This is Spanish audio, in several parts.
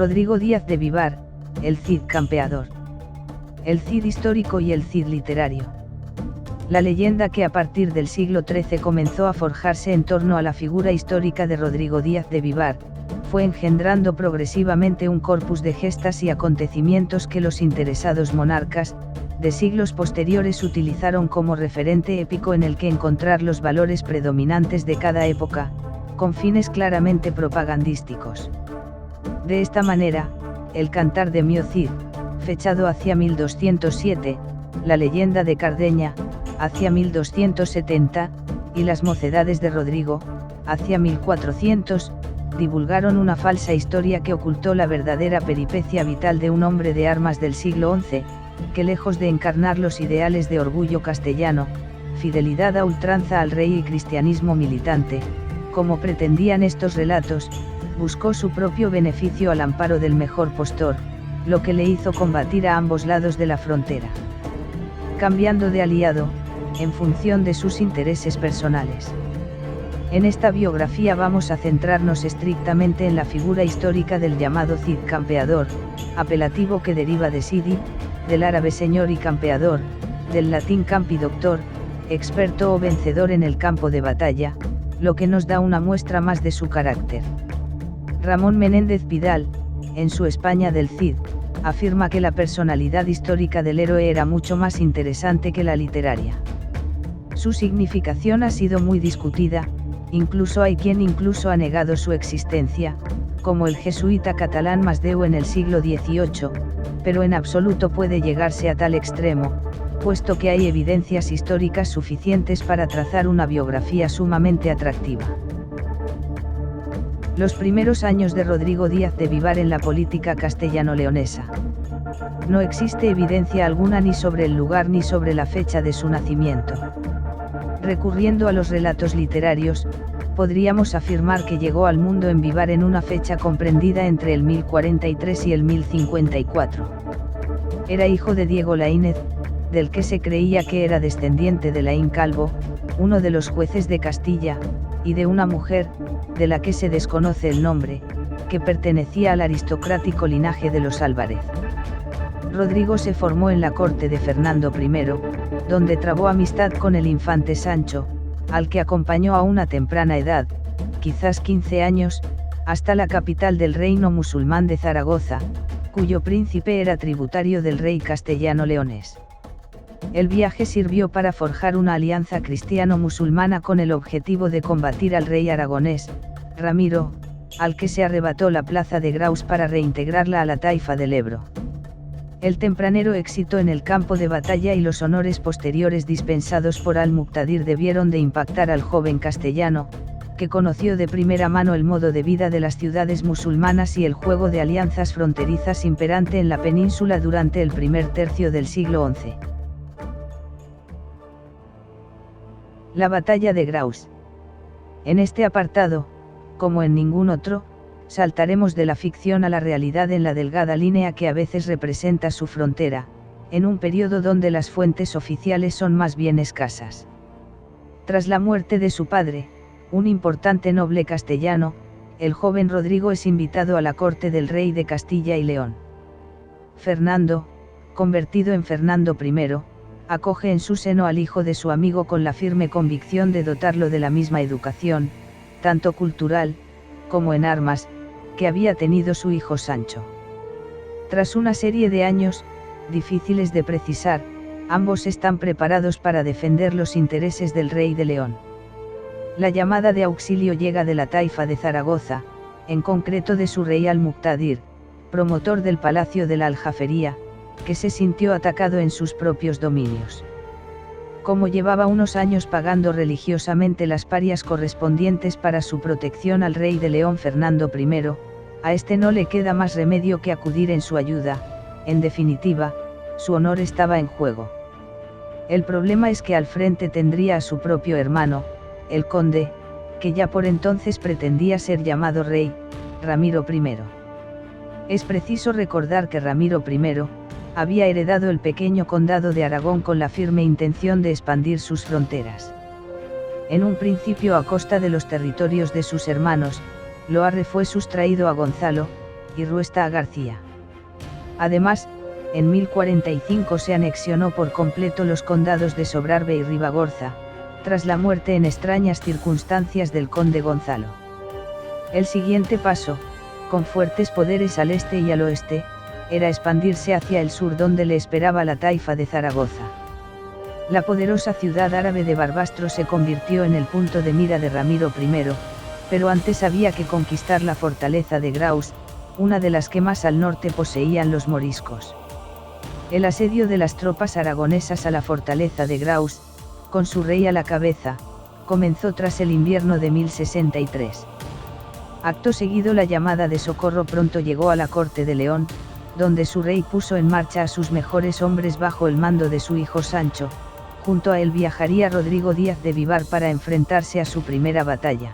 Rodrigo Díaz de Vivar, el Cid campeador. El Cid histórico y el Cid literario. La leyenda que a partir del siglo XIII comenzó a forjarse en torno a la figura histórica de Rodrigo Díaz de Vivar, fue engendrando progresivamente un corpus de gestas y acontecimientos que los interesados monarcas, de siglos posteriores utilizaron como referente épico en el que encontrar los valores predominantes de cada época, con fines claramente propagandísticos. De esta manera, el Cantar de Mio Cid, fechado hacia 1207, la leyenda de Cardeña, hacia 1270, y las mocedades de Rodrigo, hacia 1400, divulgaron una falsa historia que ocultó la verdadera peripecia vital de un hombre de armas del siglo XI, que lejos de encarnar los ideales de orgullo castellano, fidelidad a ultranza al rey y cristianismo militante, como pretendían estos relatos, buscó su propio beneficio al amparo del mejor postor, lo que le hizo combatir a ambos lados de la frontera, cambiando de aliado, en función de sus intereses personales. En esta biografía vamos a centrarnos estrictamente en la figura histórica del llamado Cid campeador, apelativo que deriva de Cidi, del árabe señor y campeador, del latín campi doctor, experto o vencedor en el campo de batalla, lo que nos da una muestra más de su carácter. Ramón Menéndez Pidal, en su España del Cid, afirma que la personalidad histórica del héroe era mucho más interesante que la literaria. Su significación ha sido muy discutida, incluso hay quien ha negado su existencia, como el jesuita catalán Masdeu en el siglo XVIII, pero en absoluto puede llegarse a tal extremo, puesto que hay evidencias históricas suficientes para trazar una biografía sumamente atractiva. Los primeros años de Rodrigo Díaz de Vivar en la política castellano-leonesa. No existe evidencia alguna ni sobre el lugar ni sobre la fecha de su nacimiento. Recurriendo a los relatos literarios, podríamos afirmar que llegó al mundo en Vivar en una fecha comprendida entre el 1043 y el 1054. Era hijo de Diego Laínez, del que se creía que era descendiente de Laín Calvo, uno de los jueces de Castilla, y de una mujer, de la que se desconoce el nombre, que pertenecía al aristocrático linaje de los Álvarez. Rodrigo se formó en la corte de Fernando I, donde trabó amistad con el infante Sancho, al que acompañó a una temprana edad, quizás 15 años, hasta la capital del reino musulmán de Zaragoza, cuyo príncipe era tributario del rey castellano-leonés. El viaje sirvió para forjar una alianza cristiano-musulmana con el objetivo de combatir al rey aragonés, Ramiro, al que se arrebató la plaza de Graus para reintegrarla a la taifa del Ebro. El tempranero éxito en el campo de batalla y los honores posteriores dispensados por Al-Muqtadir debieron de impactar al joven castellano, que conoció de primera mano el modo de vida de las ciudades musulmanas y el juego de alianzas fronterizas imperante en la península durante el primer tercio del siglo XI. La batalla de Graus. En este apartado, como en ningún otro, saltaremos de la ficción a la realidad en la delgada línea que a veces representa su frontera, en un periodo donde las fuentes oficiales son más bien escasas. Tras la muerte de su padre, un importante noble castellano, el joven Rodrigo es invitado a la corte del rey de Castilla y León. Fernando, convertido en Fernando I, acoge en su seno al hijo de su amigo con la firme convicción de dotarlo de la misma educación, tanto cultural, como en armas, que había tenido su hijo Sancho. Tras una serie de años, difíciles de precisar, ambos están preparados para defender los intereses del rey de León. La llamada de auxilio llega de la taifa de Zaragoza, en concreto de su rey Al-Muqtadir, promotor del Palacio de la Aljafería, que se sintió atacado en sus propios dominios. Como llevaba unos años pagando religiosamente las parias correspondientes para su protección al rey de León Fernando I, a este no le queda más remedio que acudir en su ayuda, en definitiva, su honor estaba en juego. El problema es que al frente tendría a su propio hermano, el conde, que ya por entonces pretendía ser llamado rey, Ramiro I. Es preciso recordar que Ramiro I, había heredado el pequeño condado de Aragón con la firme intención de expandir sus fronteras. En un principio a costa de los territorios de sus hermanos, Loarre fue sustraído a Gonzalo, y Ruesta a García. Además, en 1045 se anexionó por completo los condados de Sobrarbe y Ribagorza, tras la muerte en extrañas circunstancias del conde Gonzalo. El siguiente paso, con fuertes poderes al este y al oeste, era expandirse hacia el sur donde le esperaba la taifa de Zaragoza. La poderosa ciudad árabe de Barbastro se convirtió en el punto de mira de Ramiro I, pero antes había que conquistar la fortaleza de Graus, una de las que más al norte poseían los moriscos. El asedio de las tropas aragonesas a la fortaleza de Graus, con su rey a la cabeza, comenzó tras el invierno de 1063. Acto seguido la llamada de socorro pronto llegó a la corte de León, donde su rey puso en marcha a sus mejores hombres bajo el mando de su hijo Sancho. Junto a él viajaría Rodrigo Díaz de Vivar para enfrentarse a su primera batalla.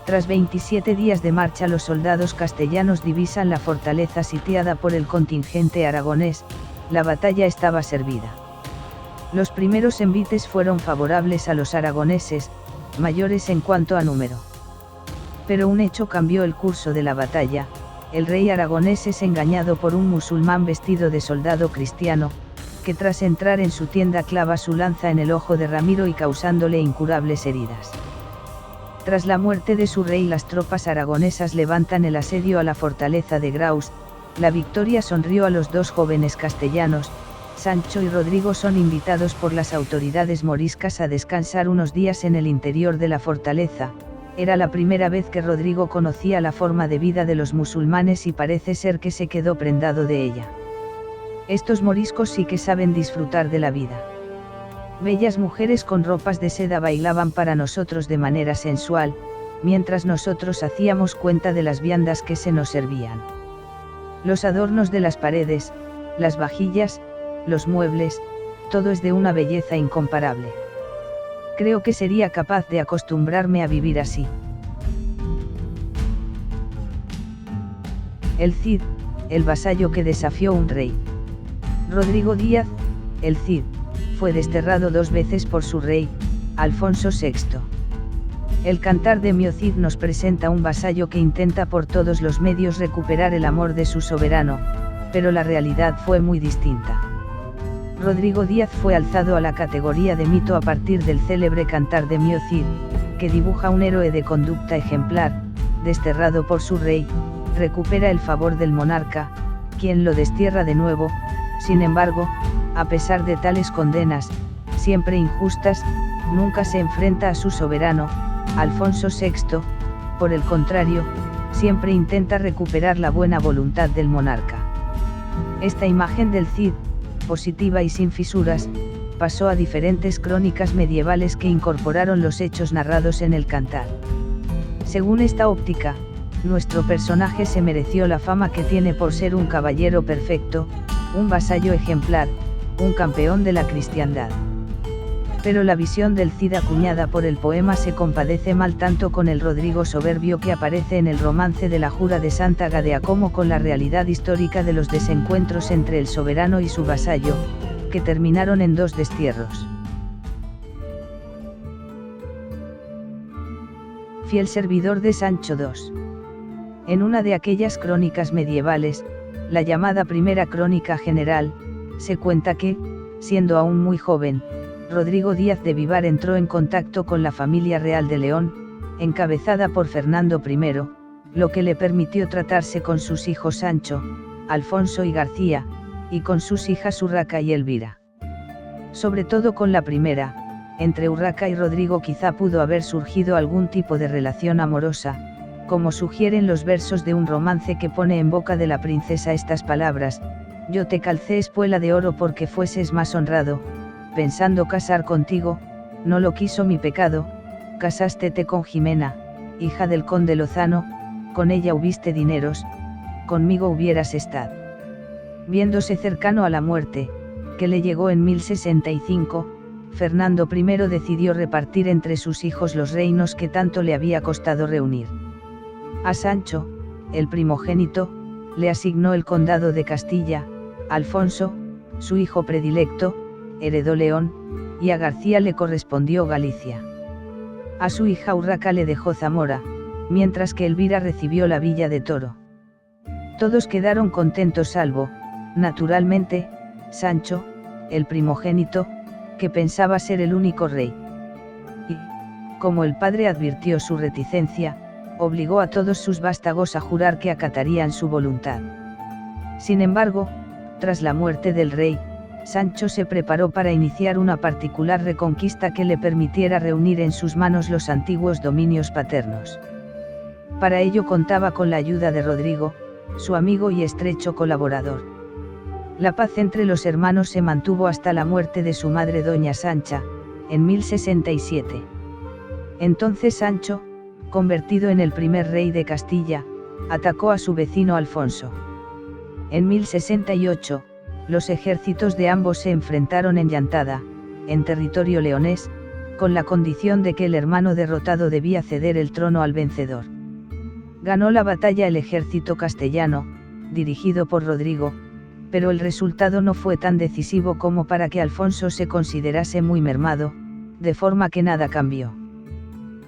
Tras 27 días de marcha los soldados castellanos divisan la fortaleza sitiada por el contingente aragonés. La batalla estaba servida. Los primeros envites fueron favorables a los aragoneses, mayores en cuanto a número. Pero un hecho cambió el curso de la batalla. El rey aragonés es engañado por un musulmán vestido de soldado cristiano, que tras entrar en su tienda clava su lanza en el ojo de Ramiro y causándole incurables heridas. Tras la muerte de su rey las tropas aragonesas levantan el asedio a la fortaleza de Graus. La victoria sonrió a los dos jóvenes castellanos. Sancho y Rodrigo son invitados por las autoridades moriscas a descansar unos días en el interior de la fortaleza. Era la primera vez que Rodrigo conocía la forma de vida de los musulmanes y parece ser que se quedó prendado de ella. Estos moriscos sí que saben disfrutar de la vida. Bellas mujeres con ropas de seda bailaban para nosotros de manera sensual, mientras nosotros hacíamos cuenta de las viandas que se nos servían. Los adornos de las paredes, las vajillas, los muebles, todo es de una belleza incomparable. Creo que sería capaz de acostumbrarme a vivir así. El Cid, el vasallo que desafió un rey. Rodrigo Díaz, el Cid, fue desterrado 2 veces por su rey, Alfonso VI. El Cantar de Mio Cid nos presenta un vasallo que intenta por todos los medios recuperar el amor de su soberano, pero la realidad fue muy distinta. Rodrigo Díaz fue alzado a la categoría de mito a partir del célebre Cantar de Mio Cid, que dibuja un héroe de conducta ejemplar, desterrado por su rey, recupera el favor del monarca, quien lo destierra de nuevo. Sin embargo, a pesar de tales condenas, siempre injustas, nunca se enfrenta a su soberano, Alfonso VI, por el contrario, siempre intenta recuperar la buena voluntad del monarca. Esta imagen del Cid, positiva y sin fisuras, pasó a diferentes crónicas medievales que incorporaron los hechos narrados en el Cantar. Según esta óptica, nuestro personaje se mereció la fama que tiene por ser un caballero perfecto, un vasallo ejemplar, un campeón de la cristiandad. Pero la visión del Cid acuñada por el poema se compadece mal tanto con el Rodrigo soberbio que aparece en el romance de la Jura de Santa Gadea como con la realidad histórica de los desencuentros entre el soberano y su vasallo, que terminaron en 2 destierros. Fiel servidor de Sancho II. En una de aquellas crónicas medievales, la llamada Primera Crónica General, se cuenta que, siendo aún muy joven, Rodrigo Díaz de Vivar entró en contacto con la familia real de León, encabezada por Fernando I, lo que le permitió tratarse con sus hijos Sancho, Alfonso y García, y con sus hijas Urraca y Elvira. Sobre todo con la primera, entre Urraca y Rodrigo quizá pudo haber surgido algún tipo de relación amorosa, como sugieren los versos de un romance que pone en boca de la princesa estas palabras: yo te calcé espuela de oro porque fueses más honrado, pensando casar contigo, no lo quiso mi pecado, casástete con Jimena, hija del conde Lozano, con ella hubiste dineros, conmigo hubieras estado. Viéndose cercano a la muerte, que le llegó en 1065, Fernando I decidió repartir entre sus hijos los reinos que tanto le había costado reunir. A Sancho, el primogénito, le asignó el condado de Castilla, Alfonso, su hijo predilecto, heredó León, y a García le correspondió Galicia. A su hija Urraca le dejó Zamora, mientras que Elvira recibió la villa de Toro. Todos quedaron contentos salvo, naturalmente, Sancho, el primogénito, que pensaba ser el único rey. Y, como el padre advirtió su reticencia, obligó a todos sus vástagos a jurar que acatarían su voluntad. Sin embargo, tras la muerte del rey, Sancho se preparó para iniciar una particular reconquista que le permitiera reunir en sus manos los antiguos dominios paternos. Para ello contaba con la ayuda de Rodrigo, su amigo y estrecho colaborador. La paz entre los hermanos se mantuvo hasta la muerte de su madre doña Sancha, en 1067. Entonces Sancho, convertido en el primer rey de Castilla, atacó a su vecino Alfonso. En 1068, los ejércitos de ambos se enfrentaron en Llantada, en territorio leonés, con la condición de que el hermano derrotado debía ceder el trono al vencedor. Ganó la batalla el ejército castellano, dirigido por Rodrigo, pero el resultado no fue tan decisivo como para que Alfonso se considerase muy mermado, de forma que nada cambió.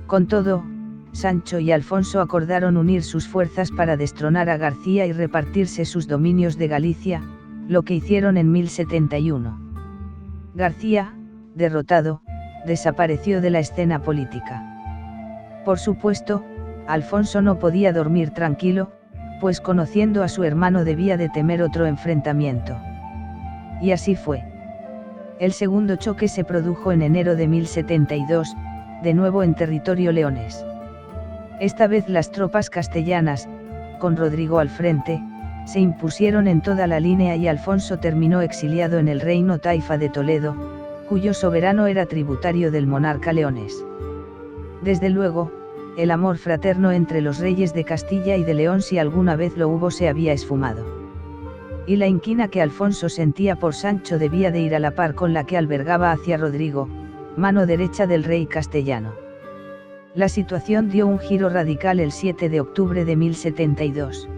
Con todo, Sancho y Alfonso acordaron unir sus fuerzas para destronar a García y repartirse sus dominios de Galicia, lo que hicieron en 1071. García, derrotado, desapareció de la escena política. Por supuesto, Alfonso no podía dormir tranquilo, pues conociendo a su hermano debía de temer otro enfrentamiento. Y así fue. El segundo choque se produjo en enero de 1072, de nuevo en territorio leonés. Esta vez las tropas castellanas, con Rodrigo al frente, se impusieron en toda la línea y Alfonso terminó exiliado en el reino taifa de Toledo, cuyo soberano era tributario del monarca leonés. Desde luego, el amor fraterno entre los reyes de Castilla y de León, si alguna vez lo hubo, se había esfumado. Y la inquina que Alfonso sentía por Sancho debía de ir a la par con la que albergaba hacia Rodrigo, mano derecha del rey castellano. La situación dio un giro radical el 7 de octubre de 1072.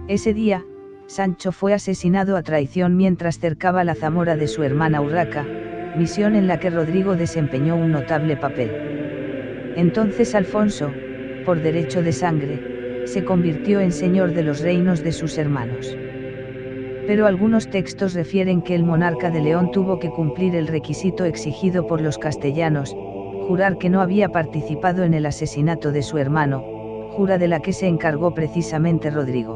Ese día, Sancho fue asesinado a traición mientras cercaba la Zamora de su hermana Urraca, misión en la que Rodrigo desempeñó un notable papel. Entonces Alfonso, por derecho de sangre, se convirtió en señor de los reinos de sus hermanos. Pero algunos textos refieren que el monarca de León tuvo que cumplir el requisito exigido por los castellanos, jurar que no había participado en el asesinato de su hermano, jura de la que se encargó precisamente Rodrigo.